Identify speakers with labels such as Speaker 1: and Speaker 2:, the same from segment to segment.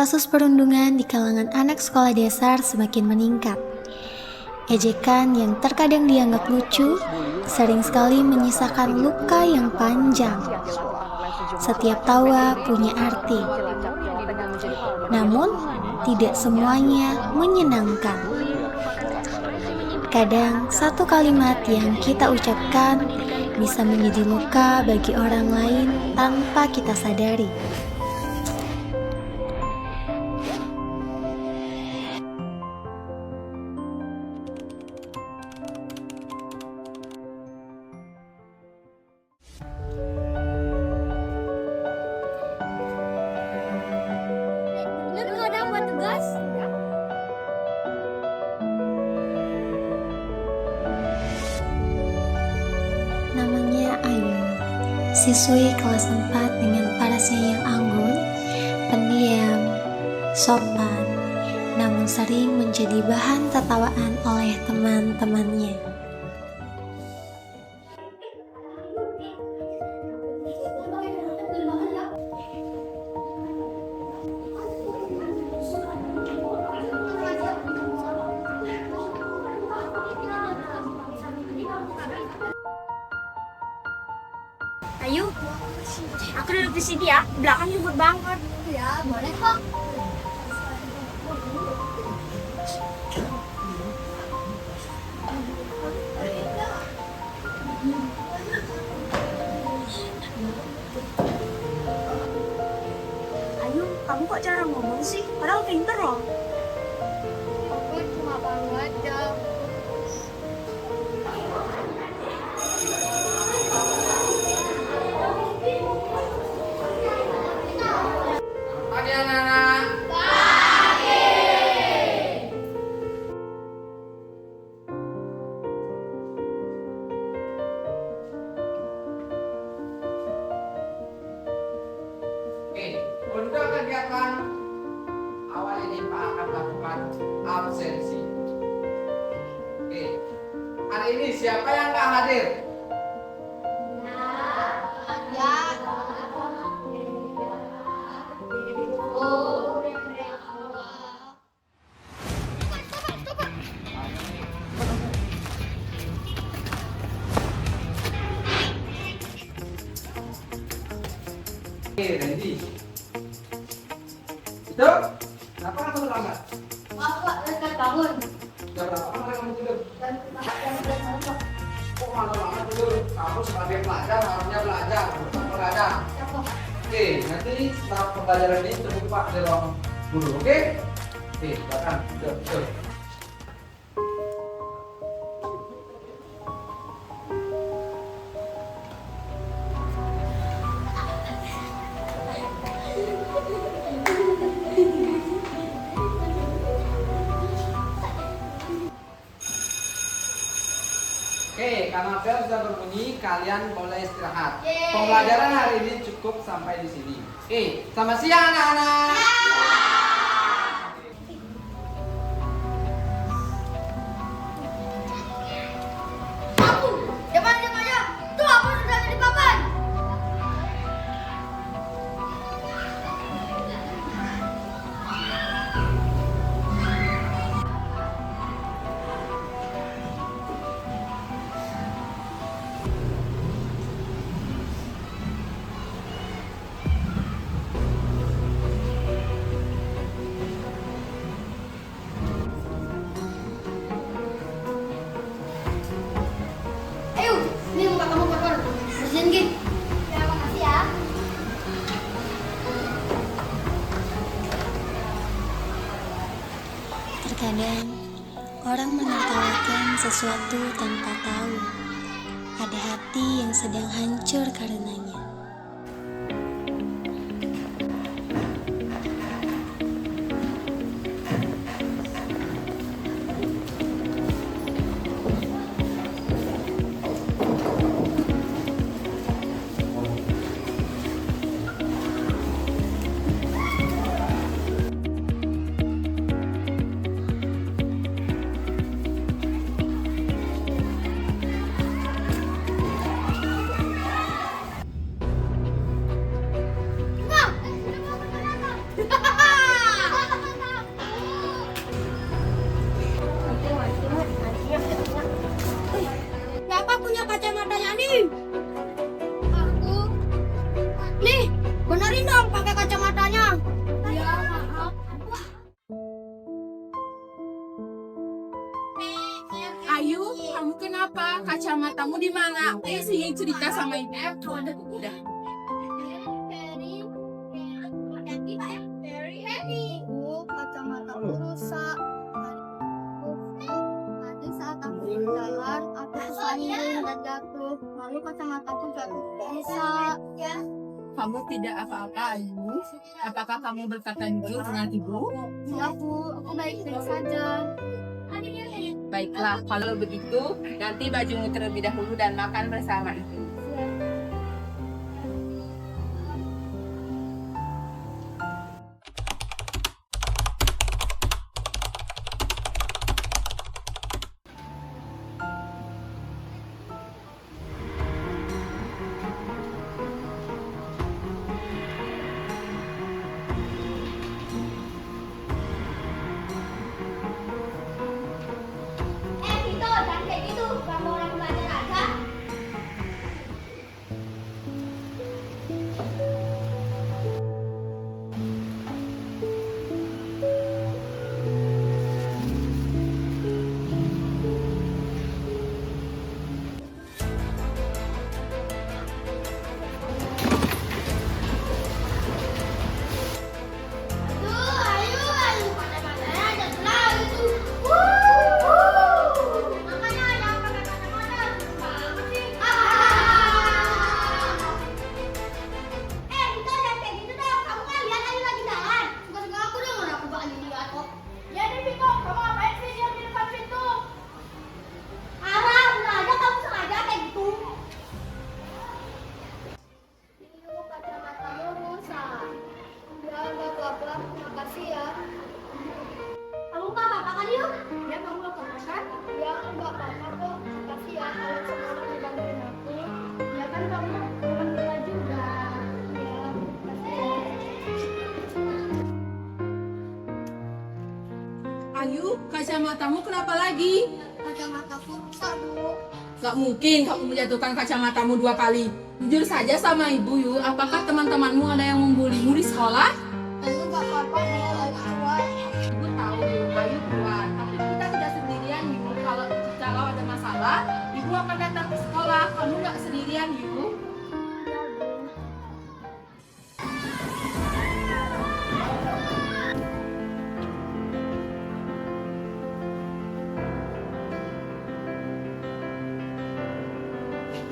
Speaker 1: kasus perundungan di kalangan anak sekolah dasar semakin meningkat. Ejekan yang terkadang dianggap lucu, sering sekali menyisakan luka yang panjang. Setiap tawa punya arti, namun tidak semuanya menyenangkan. Kadang satu kalimat yang kita ucapkan bisa menjadi luka bagi orang lain tanpa kita sadari.
Speaker 2: Bener nggak ada buat tugas?
Speaker 1: Namanya Ayu, siswi kelas 4 dengan parasnya yang anggun, pendiam, sopan, namun sering menjadi bahan tertawaan oleh teman-temannya.
Speaker 2: Ayo, aku duduk di sini ya. Belakang ribut banget. Ya, boleh kok. Ayo, kamu kok cara ngomong sih? Padahal pinter loh. Aku cuma malu aja.
Speaker 3: Pagi anak-anak. Oke, untuk kegiatan awal ini Pak akan melakukan absensi. Oke, hari ini siapa yang nggak hadir? Oke, Randy. Itu? Kenapa kamu terlambat?
Speaker 2: Maaf Pak, saya bangun.
Speaker 3: Jam berapa kamu tidur? Kok malam banget tidur? Kamu sebagai pelajar harusnya belajar, bukan belajar. Oke, nanti setelah pembelajaran ini tunggu Pak di ruang guru, oke? Oke, silakan. Yuk. Oke, karena bel sudah berbunyi, kalian boleh istirahat.
Speaker 2: Yeay.
Speaker 3: Pembelajaran hari ini cukup sampai di sini. Oke, selamat siang anak-anak.
Speaker 2: Aku, jangan aja. Tuh aku sudah ada di papan. Ayo, ini muka kamu kotor. Bersihin Gin. Ya, makasih ya.
Speaker 1: Terkadang orang menertawakan sesuatu tanpa tahu ada hati yang sedang hancur karenanya.
Speaker 4: kamu kenapa? Kacamatamu di mana? Ayo sini cerita sama ibu. Udah.
Speaker 5: Ibu, kacamataku rusak. Tadi saat aku berjalan, aku tersandung dan jatuh. Lalu kacamataku jatuh rusak.
Speaker 4: Kamu tidak apa-apa, Ayu. Apakah kamu berkata jujur dengan ibu?
Speaker 5: Ya Bu, aku baik-baik saja.
Speaker 4: Baiklah, kalau begitu nanti bajumu terlebih dahulu dan makan bersama ibu.
Speaker 5: Vito, jangan kayak gitu. Kamu orang belajar aja. Makasih ya. Kamu nggak apa-apa kan yuk? Ya kamu nggak apa-apa kan? Ya nggak apa-apa kok. Makasih ya kalian semua udah ngebantuin aku. Ya kan kamu teman kita juga. Ya makasih.
Speaker 4: Ayu, kacamatamu kenapa lagi?
Speaker 5: Kacamataku rusak Bu.
Speaker 4: Gak mungkin kamu menjatuhkan kacamatamu 2 kali. Jujur saja sama ibu, Yu. Apakah teman-temanmu ada yang membulimu di sekolah?
Speaker 5: Ayu nggak apa-apa Bu. Ayu kuat.
Speaker 4: Ibu tahu, Yu. Ayu kuat. Tapi kita tidak sendirian, Yu. Kalau ada masalah, ibu akan datang ke sekolah. Kamu nggak sendirian, Yu.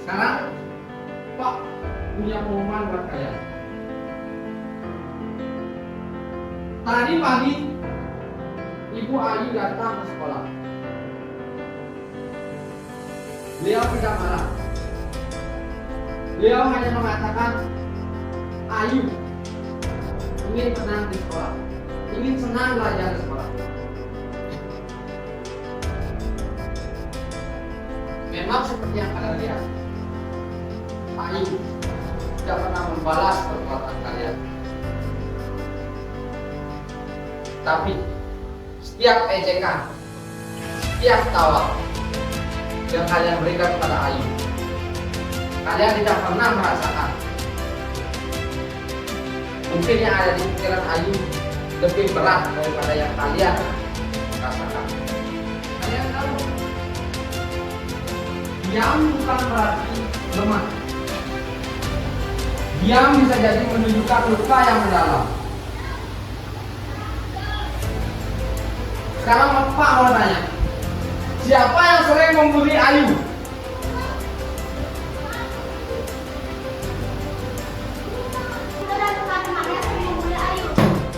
Speaker 3: Sekarang Pak punya pengumuman buat kalian. Tadi pagi Ibu Ayu datang ke sekolah. Beliau tidak marah. Beliau hanya mengatakan Ayu ingin tenang di sekolah, ingin senang belajar di sekolah. Memang seperti yang kalian lihat, Ayu tidak pernah membalas perbuatan kalian. Tapi setiap ejekan, setiap tawa yang kalian berikan kepada Ayu, kalian tidak pernah merasakan. Mungkin yang ada di pikiran Ayu lebih berat daripada yang kalian rasakan. Kalian tahu, diam bukan berarti lemah. Diam bisa jadi menunjukkan luka yang mendalam. Sekarang Bapak mau tanya, siapa yang sering membuli Ayu?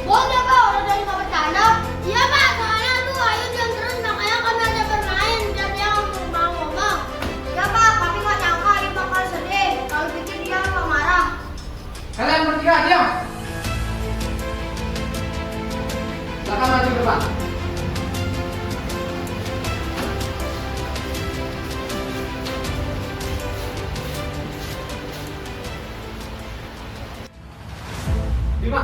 Speaker 5: Boleh Pak, udah dari Pak bercanda. Iya Pak, soalnya tuh Ayu diam terus makanya kami ada bermain dan dia nggak mau ngomong. Ya Pak, kami nggak nyangka Ayu bakal sedih. Kalau pikir dia nggak marah.
Speaker 3: Kalian bertiga diam. Silakan maju ke depan. Bima.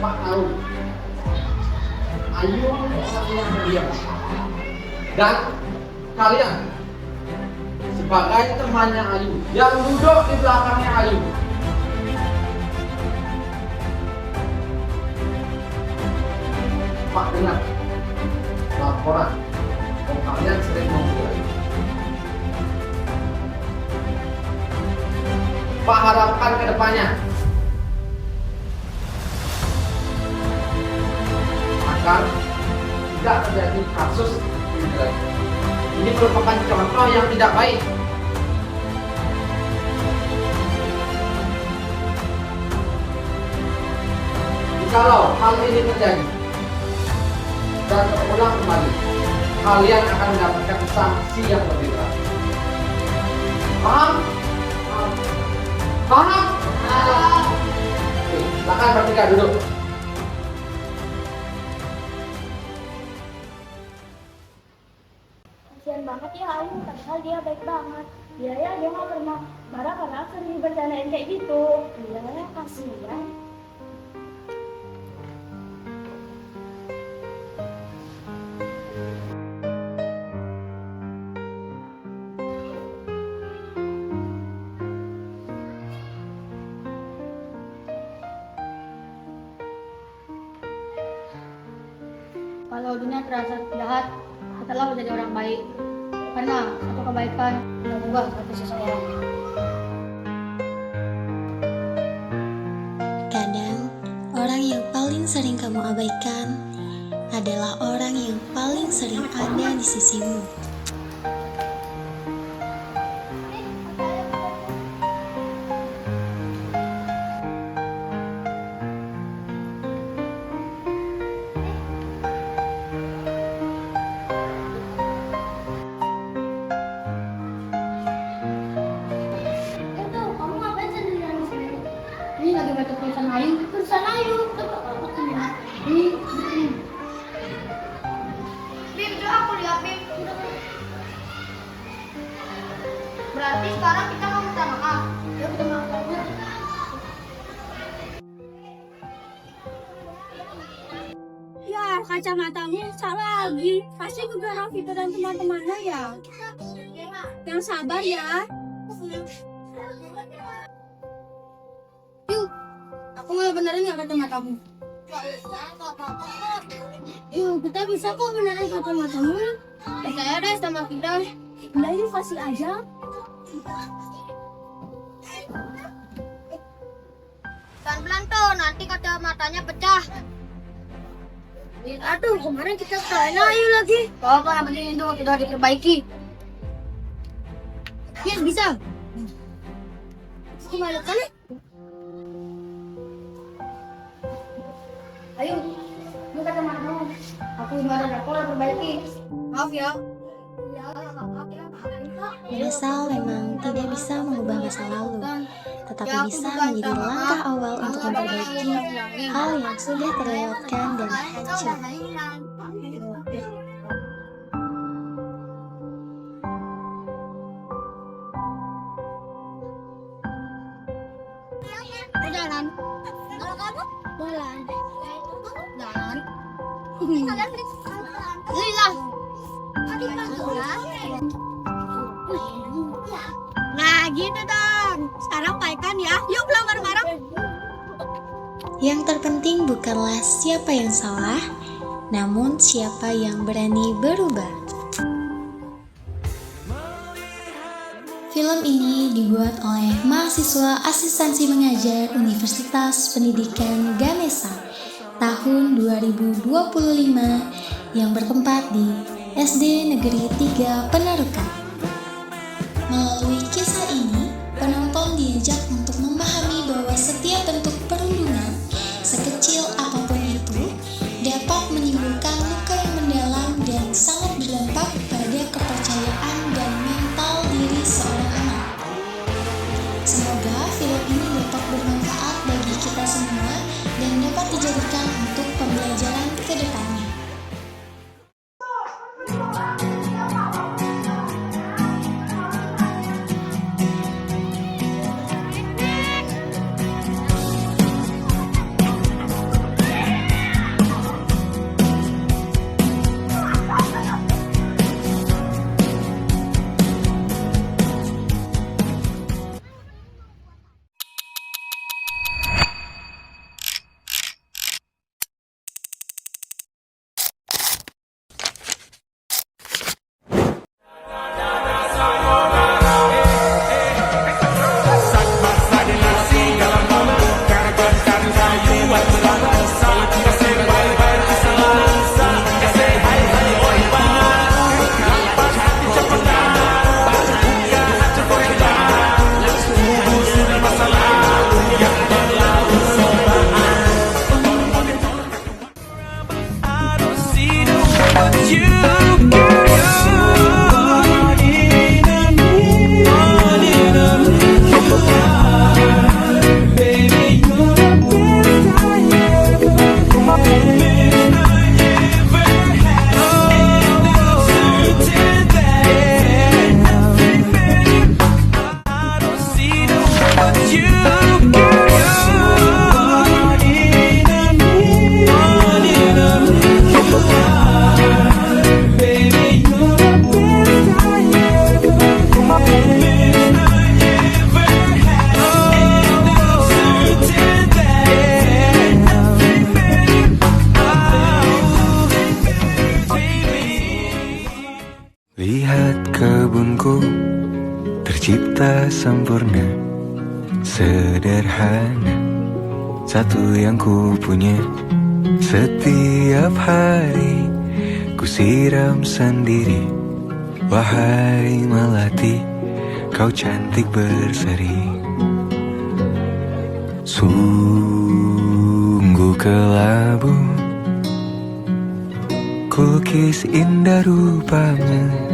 Speaker 3: Pak tahu Ayu orang yang pendiam. Dan kalian sebagai temannya Ayu yang duduk di belakangnya Ayu, agar tidak terjadi kasus ini lagi. Ini merupakan contoh yang tidak baik. Jikalau hal ini terjadi dan terulang kembali, kalian akan mendapatkan sanksi yang lebih berat. Paham? Paham? Oke, silakan bertiga duduk.
Speaker 5: Kasian banget ya Ayu, padahal dia baik banget. Iya ya, dia nggak pernah marah karena sering bercandain kayak gitu. Iya ya, kasian.
Speaker 6: Kalau dunia terasa jahat, setelah menjadi orang baik. Karena satu kebaikan tidak berubah seperti seseorang.
Speaker 1: Kadang, orang yang paling sering kamu abaikan adalah orang yang paling sering ada di sisimu.
Speaker 5: Itu, kamu ngapain sendirian di sini?
Speaker 6: Ini lagi baca tulisan Ayu.
Speaker 5: Tulisan Ayu, coba aku lihat.
Speaker 6: Ini
Speaker 5: Bim, coba aku lihat, Bim. Berarti sekarang kita mau minta maaf. Ya, kita maaf banget.
Speaker 2: Ya, kacamatamu salah lagi. Pasti gara Vito dan teman-temannya ya. Yang sabar ya.
Speaker 6: Yuk, aku mau benerin nggak kacamatamu? Yuk, kita bisa kok benerin kacamatamu. Percaya deh sama kita.
Speaker 2: Udah ini kasih aja.
Speaker 5: Pelan-pelan tuh, nanti kacamatanya pecah.
Speaker 6: Aduh, kemarin kita ketahuin Ayu lagi. Kalau yang penting itu kita diperbaiki. Yes, bisa. Gimana kali? Ayo, lu kacamatamu. Aku baru dapat perbaiki. Maaf ya.
Speaker 1: Menyesal memang tidak bisa mengubah masa lalu, tetapi bisa menjadi langkah awal untuk memperbaiki hal yang sudah terlewatkan dan hancur.
Speaker 6: Jalan.
Speaker 5: Kalau kamu?
Speaker 6: Jalan. Jalan.
Speaker 5: Kalian
Speaker 6: Lila.
Speaker 2: Nah, gitu dong. Sekarang baikan ya. Yuk pulang bareng-bareng.
Speaker 1: Yang terpenting bukanlah siapa yang salah, namun siapa yang berani berubah. Film ini dibuat oleh mahasiswa asistensi mengajar Universitas Pendidikan Gamesa tahun 2025 yang bertempat di SD Negeri 3 Penarukan. Melalui kisah ini, penonton diajak untuk memahami bahwa setiap bentuk perundungan, sekecil apapun itu, dapat menimbulkan luka yang mendalam dan sangat berdampak pada kepercayaan dan mental diri seorang anak. Semoga film ini dapat bermanfaat bagi kita semua dan dapat dijadikan untuk pembelajaran ke depannya.
Speaker 7: tak sempurna, sederhana, satu yang ku punya. Setiap hari ku siram sendiri. Wahai melati, kau cantik berseri. Sungguh kelabu, kulukis indah rupanya.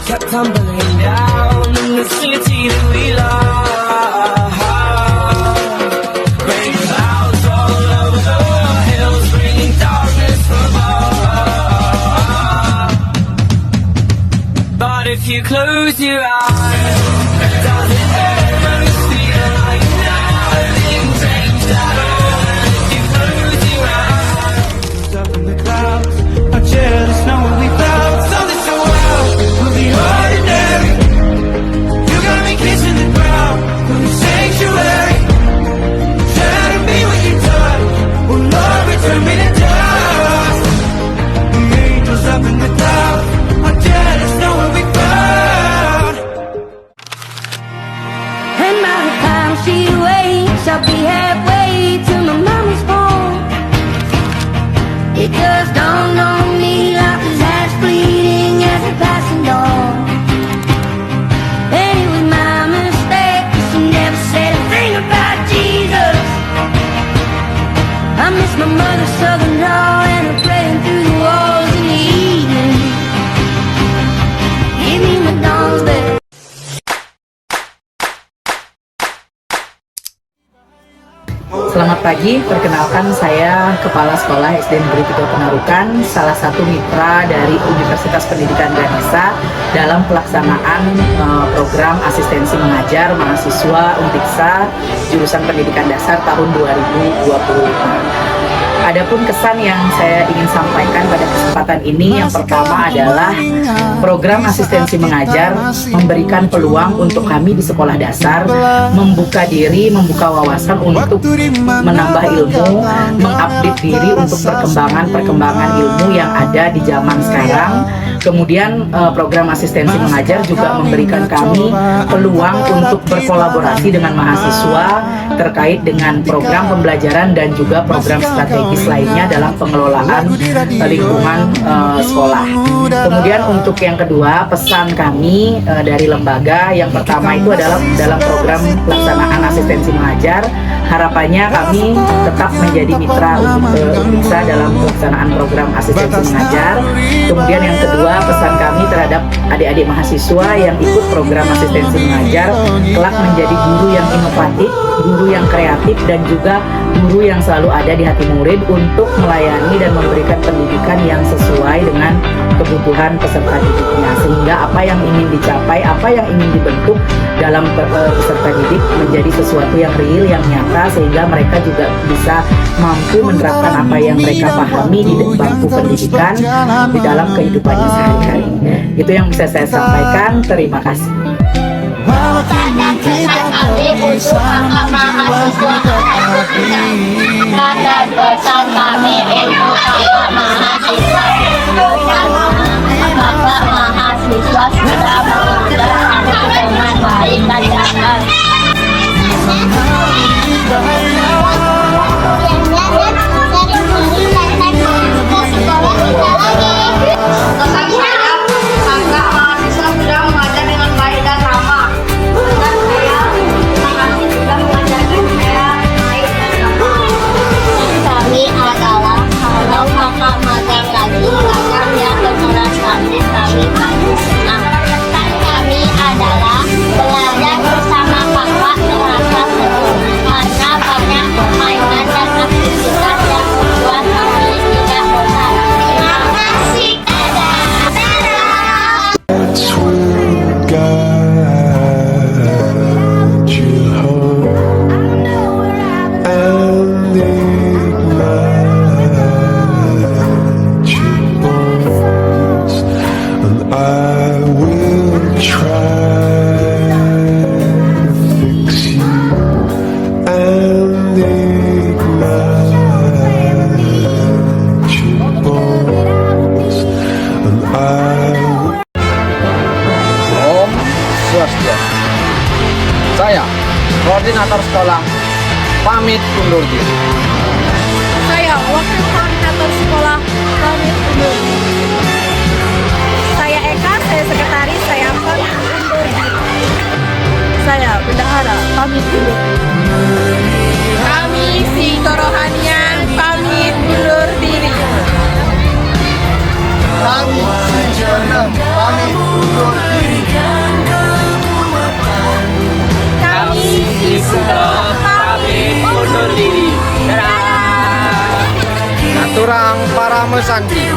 Speaker 8: Kept tumbling down in the city that we love. Rain clouds all over the hills, bringing darkness from above. But if you close your eyes, does it ever feel like nothing changed at all? If you close your eyes, up in the clouds, I just know what we found. Something so wild, we'll be ordinary. You got me kissing the ground, from the sanctuary. Shatter me with your touch, oh Lord, return me to dust. The angels up in the clouds, I just know what we found.
Speaker 9: And by the time she wakes, I'll be halfway to my mama's home. It just dawned on me like his eyes fleeting as a passing dawn. And it was my mistake, 'cause she never said a thing about Jesus. I miss my mother's southern drawl and her praying through the walls in the evening. Give me my dawn's bed.
Speaker 10: Selamat pagi, perkenalkan saya Kepala Sekolah SD Negeri 3 Penarukan, salah satu mitra dari Universitas Pendidikan Ganesha dalam pelaksanaan program asistensi mengajar mahasiswa Untiksa jurusan Pendidikan Dasar tahun 2025. Adapun kesan yang saya ingin sampaikan pada kesempatan ini, yang pertama adalah program asistensi mengajar memberikan peluang untuk kami di sekolah dasar membuka diri, membuka wawasan untuk menambah ilmu, mengupdate diri untuk perkembangan ilmu yang ada di zaman sekarang. Kemudian program asistensi mengajar juga memberikan kami peluang untuk berkolaborasi dengan mahasiswa terkait dengan program pembelajaran dan juga program strategis lainnya dalam pengelolaan lingkungan sekolah. Kemudian untuk yang kedua, pesan kami dari lembaga yang pertama itu adalah dalam program pelaksanaan asistensi mengajar, harapannya kami tetap menjadi mitra Untiksa dalam pelaksanaan program asistensi mengajar. Kemudian yang kedua, pesan kami terhadap adik-adik mahasiswa yang ikut program asistensi mengajar kelak menjadi guru yang inovatif, guru yang kreatif, dan juga guru yang selalu ada di hati murid untuk melayani dan memberikan pendidikan yang sesuai dengan kebutuhan peserta didiknya, sehingga apa yang ingin dicapai, apa yang ingin dibentuk dalam peserta didik menjadi sesuatu yang real, yang nyata, sehingga mereka juga bisa mampu menerapkan apa yang mereka pahami di bangku pendidikan di dalam kehidupannya sehari-hari. Itu yang bisa saya sampaikan. Terima kasih.
Speaker 9: Bapak mahasiswa sudah bekerja dengan baik dan benar. Kami adalah kalau kakak magang lagi, kakak
Speaker 3: sekolah pamit undur diri.
Speaker 2: Saya wakil koordinator sekolah pamit undur diri. Saya Eka, saya sekretaris, saya pamit undur diri. Saya bendahara pamit undur diri. Kami si Torohanian pamit undur diri.
Speaker 11: Kami si Jenang pamit undur diri.
Speaker 2: Kami si Sudo pamit undur diri.
Speaker 3: Naturang para mesanti.